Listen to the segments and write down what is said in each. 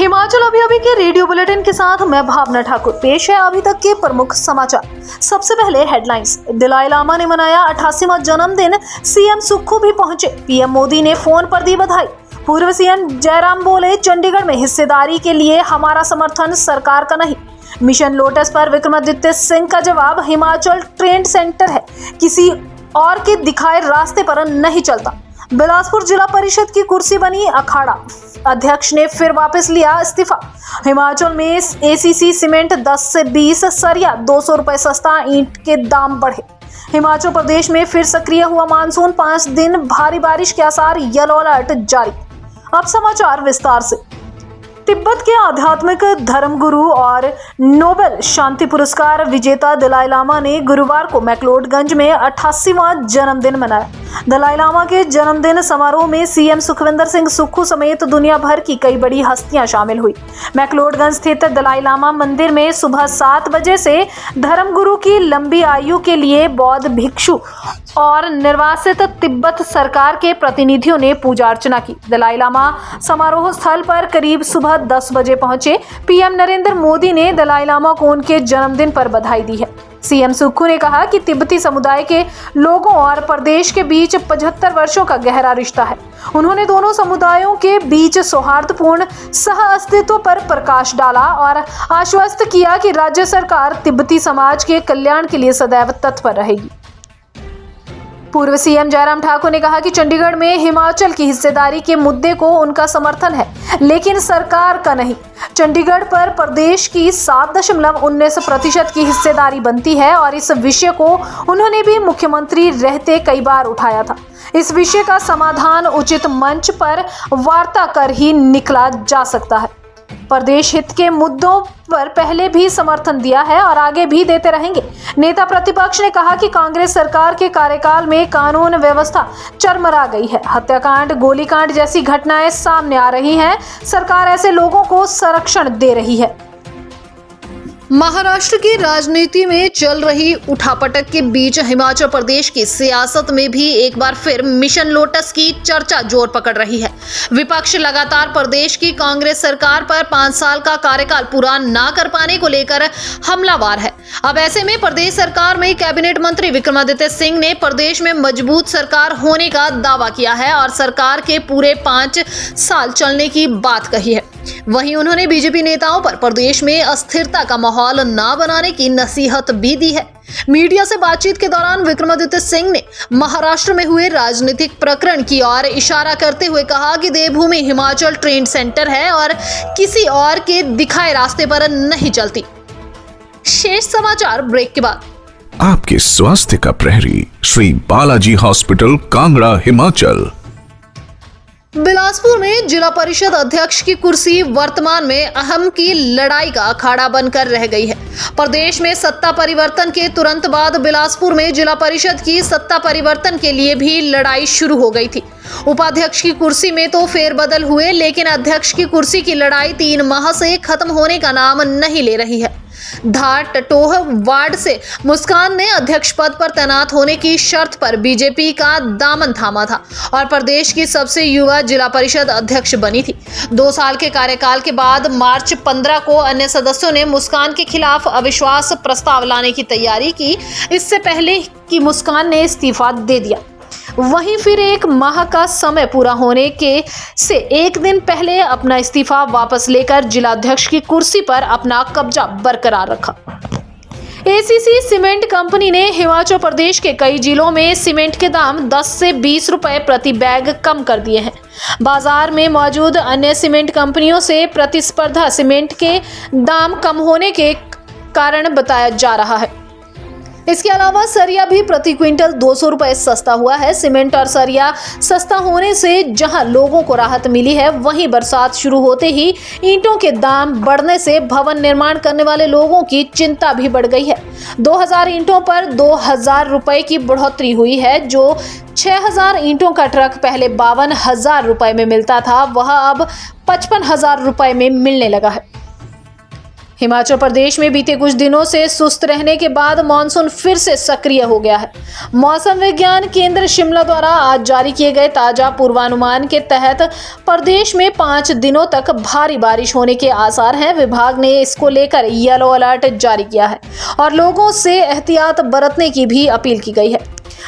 हिमाचल अभी के radio bulletin के साथ मैं भावना ठाकुर। पेश है अभी तक के प्रमुख समाचार। सबसे पहले हेडलाइंस। दलाई लामा ने मनाया 88वां जन्मदिन, सीएम सुक्खू भी पहुंचे, पीएम मोदी ने फोन पर दी बधाई। पूर्व सीएम जयराम बोले, चंडीगढ़ में हिस्सेदारी के लिए हमारा समर्थन सरकार का नहीं। मिशन लोटस पर विक्रमादित्य सिंह का जवाब, हिमाचल ट्रेंड सेंटर है, किसी और के दिखाए रास्ते पर नहीं चलता। बिलासपुर जिला परिषद की कुर्सी बनी अखाड़ा, अध्यक्ष ने फिर वापस लिया इस्तीफा। हिमाचल में एसीसी सीमेंट 10 से 20, सरिया 200 रुपए सस्ता, ईंट के दाम बढ़े। हिमाचल प्रदेश में फिर सक्रिय हुआ मानसून, 5 दिन भारी बारिश के आसार, येलो अलर्ट जारी। अब समाचार विस्तार से। तिब्बत के आध्यात्मिक धर्मगुरु और नोबेल शांति पुरस्कार विजेता दलाई लामा ने गुरुवार को मैक्लोडगंज में 88वां जन्मदिन मनाया। दलाई लामा के जन्मदिन समारोह में सीएम सुखविंदर सिंह सुक्खू समेत दुनिया भर की कई बड़ी हस्तियां शामिल हुई। मैक्लोडगंज स्थित दलाई लामा मंदिर में सुबह 7 बजे से धर्मगुरु की लंबी आयु के लिए बौद्ध भिक्षु और निर्वासित तिब्बत सरकार के प्रतिनिधियों ने पूजा अर्चना की। दलाई लामा समारोह स्थल पर करीब सुबह 10 बजे पहुंचे। पीएम नरेंद्र मोदी ने दलाई लामा को उनके जन्मदिन पर बधाई दी है। सीएम सुक्खू ने कहा कि तिब्बती समुदाय के लोगों और प्रदेश के बीच 75 वर्षों का गहरा रिश्ता है। उन्होंने दोनों समुदायों के बीच सौहार्दपूर्ण सह अस्तित्व पर प्रकाश डाला और आश्वस्त किया कि राज्य सरकार तिब्बती समाज के कल्याण के लिए सदैव तत्पर रहेगी। पूर्व सीएम जयराम ठाकुर ने कहा कि चंडीगढ़ में हिमाचल की हिस्सेदारी के मुद्दे को उनका समर्थन है, लेकिन सरकार का नहीं। चंडीगढ़ पर प्रदेश की 7.19% की हिस्सेदारी बनती है और इस विषय को उन्होंने भी मुख्यमंत्री रहते कई बार उठाया था। इस विषय का समाधान उचित मंच पर वार्ता कर ही निकला जा सकता है। प्रदेश हित के मुद्दों पर पहले भी समर्थन दिया है और आगे भी देते रहेंगे। नेता प्रतिपक्ष ने कहा कि कांग्रेस सरकार के कार्यकाल में कानून व्यवस्था चरमरा गई है। हत्याकांड, गोलीकांड जैसी घटनाएं सामने आ रही हैं। सरकार ऐसे लोगों को संरक्षण दे रही है। महाराष्ट्र की राजनीति में चल रही उठापटक के बीच हिमाचल प्रदेश की सियासत में भी एक बार फिर मिशन लोटस की चर्चा जोर पकड़ रही है। विपक्ष लगातार प्रदेश की कांग्रेस सरकार पर 5 साल का कार्यकाल पूरा ना कर पाने को लेकर हमलावर है। अब ऐसे में प्रदेश सरकार में कैबिनेट मंत्री विक्रमादित्य सिंह ने प्रदेश में मजबूत सरकार होने का दावा किया है और सरकार के पूरे 5 साल चलने की बात कही है। वहीं उन्होंने बीजेपी नेताओं पर प्रदेश में अस्थिरता का माहौल ना बनाने की नसीहत भी दी है। मीडिया से बातचीत के दौरान विक्रमादित्य सिंह ने महाराष्ट्र में हुए राजनीतिक प्रकरण की ओर इशारा करते हुए कहा कि देवभूमि हिमाचल ट्रेंड सेंटर है और किसी और के दिखाए रास्ते पर नहीं चलती। शेष समाचार ब्रेक के बाद। आपके स्वास्थ्य का प्रहरी, श्री बालाजी हॉस्पिटल, कांगड़ा, हिमाचल। बिलासपुर में जिला परिषद अध्यक्ष की कुर्सी वर्तमान में अहम की लड़ाई का अखाड़ा बनकर रह गई है। प्रदेश में सत्ता परिवर्तन के तुरंत बाद बिलासपुर में जिला परिषद की सत्ता परिवर्तन के लिए भी लड़ाई शुरू हो गई थी। उपाध्यक्ष की कुर्सी में तो फेरबदल हुए, लेकिन अध्यक्ष की कुर्सी की लड़ाई 3 माह से खत्म होने का नाम नहीं ले रही है। धार टटोह वार्ड से मुस्कान ने अध्यक्ष पद पर तैनात होने की शर्त पर बीजेपी का दामन थामा था और प्रदेश की सबसे युवा जिला परिषद अध्यक्ष बनी थी। 2 साल के कार्यकाल के बाद मार्च 15 को अन्य सदस्यों ने मुस्कान के खिलाफ अविश्वास प्रस्ताव लाने की तैयारी की। इससे पहले कि मुस्कान ने इस्तीफा दे दिया। वहीं फिर 1 माह का समय पूरा होने के से 1 दिन पहले अपना इस्तीफा वापस लेकर जिलाध्यक्ष की कुर्सी पर अपना कब्जा बरकरार रखा। एसीसी सीमेंट कंपनी ने हिमाचल प्रदेश के कई जिलों में सीमेंट के दाम 10 से 20 रुपए प्रति बैग कम कर दिए हैं। बाजार में मौजूद अन्य सीमेंट कंपनियों से प्रतिस्पर्धा सीमेंट के दाम कम होने के कारण बताया जा रहा है। इसके अलावा सरिया भी प्रति क्विंटल 200 रुपए सस्ता हुआ है। सीमेंट और सरिया सस्ता होने से जहां लोगों को राहत मिली है, वहीं बरसात शुरू होते ही ईंटों के दाम बढ़ने से भवन निर्माण करने वाले लोगों की चिंता भी बढ़ गई है। 2000 ईंटों पर 2000 रुपए की बढ़ोतरी हुई है। जो 6000 ईंटों का ट्रक पहले 52,000 रुपए में मिलता था, वह अब 55,000 रुपए में मिलने लगा है। हिमाचल प्रदेश में बीते कुछ दिनों से सुस्त रहने के बाद मानसून फिर से सक्रिय हो गया है। मौसम विज्ञान केंद्र शिमला द्वारा आज जारी किए गए ताजा पूर्वानुमान के तहत प्रदेश में 5 दिनों तक भारी बारिश होने के आसार हैं। विभाग ने इसको लेकर येलो अलर्ट जारी किया है और लोगों से एहतियात बरतने की भी अपील की गई है।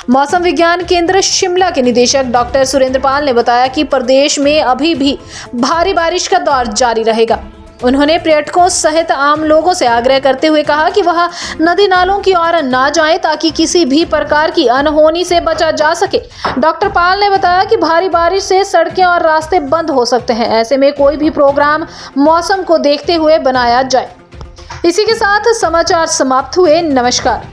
मौसम विज्ञान केंद्र शिमला के निदेशक डॉक्टर सुरेंद्र पाल ने बताया कि प्रदेश में अभी भी भारी बारिश का दौर जारी रहेगा। उन्होंने पर्यटकों सहित आम लोगों से आग्रह करते हुए कहा कि वह नदी नालों की ओर ना जाएं ताकि किसी भी प्रकार की अनहोनी से बचा जा सके। डॉक्टर पाल ने बताया कि भारी बारिश से सड़कें और रास्ते बंद हो सकते हैं, ऐसे में कोई भी प्रोग्राम मौसम को देखते हुए बनाया जाए। इसी के साथ समाचार समाप्त हुए। नमस्कार।